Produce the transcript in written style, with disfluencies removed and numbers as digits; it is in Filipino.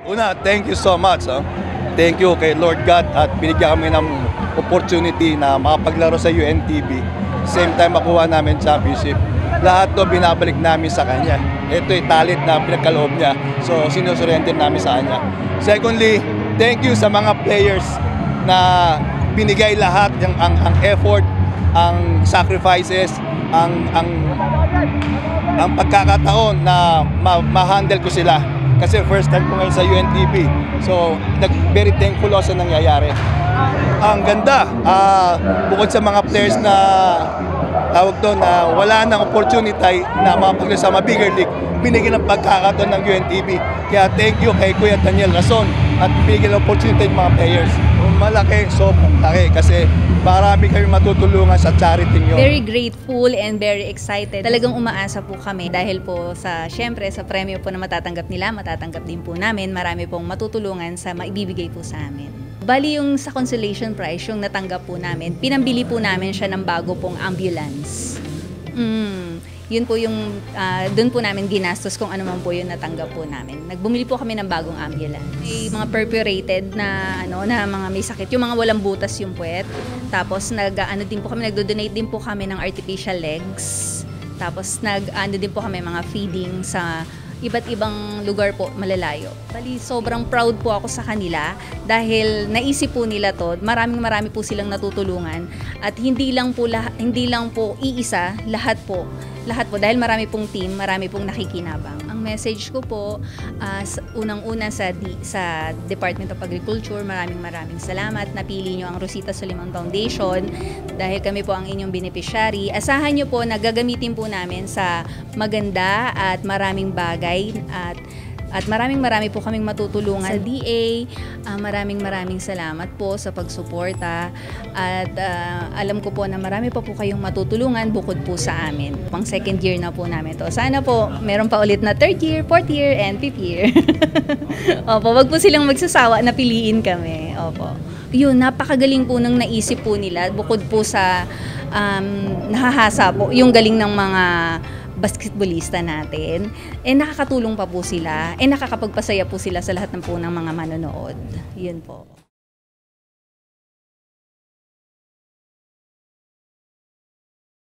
Una, thank you so much. Thank you kay Lord God at binigyan kami ng opportunity na makapaglaro sa UNTV. Same time makuha namin championship. Lahat to binabalik namin sa Kanya. Ito'y talent na pinagkaloob niya. So, sinusurrender namin sa Kanya. Secondly, thank you sa mga players na binigay lahat ang effort, ang sacrifices, ang pagkakataon na ma-handle ko sila. Kasi first time ko ngayon sa UNTV. So, very thankful ako sa nangyayari. Ang ganda, bukod sa mga players na tawag doon na wala nang opportunity na mapagla sa mga bigger league, binigyan ng pagkakataon ng UNTV. Kaya thank you kay Kuya Daniel Rason at binigyan ng opportunity ng mga players. Malaki, sobrang laki kasi marami kami matutulungan sa charity nyo. Very grateful and very excited. Talagang umaasa po kami dahil po sa, syempre, sa premyo po na matatanggap nila, matatanggap din po namin. Marami pong matutulungan sa maibibigay po sa amin. Bali yung sa consolation prize, yung natanggap po namin, pinambili po namin siya ng bago pong ambulance. Yun po yung, doon po namin ginastos kung ano man po yung natanggap po namin. Nagbumili po kami ng bagong ambulance. May mga perforated na, na mga may sakit, yung mga walang butas yung puwet. Tapos nagdo-donate din po kami ng artificial legs. Tapos din po kami mga feeding sa iba't ibang lugar po, malalayo. Bali, sobrang proud po ako sa kanila dahil naisip po nila to. Marami po silang natutulungan at hindi lang po iisa, lahat po dahil marami pong team, marami pong nakikinabang. Ang message ko po, unang-una sa Department of Agriculture, maraming salamat. Napili nyo ang Rosita Soliman Foundation dahil kami po ang inyong beneficiary. Asahan nyo po na gagamitin po namin sa maganda at maraming bagay at maraming po kaming matutulungan sa DA. Maraming salamat po sa pagsuporta at alam ko po na marami pa po kayong matutulungan bukod po sa amin. Pang second year na po namin to. Sana po meron pa ulit na third year, fourth year, and fifth year. Opo, wag po silang magsasawa na piliin kami. Opo. Yun, napakagaling po nang naisip po nila bukod po sa nahahasa po yung galing ng mga basketballista natin, nakakatulong pa po sila, nakakapagpasaya po sila sa lahat ng mga manonood. Yun po.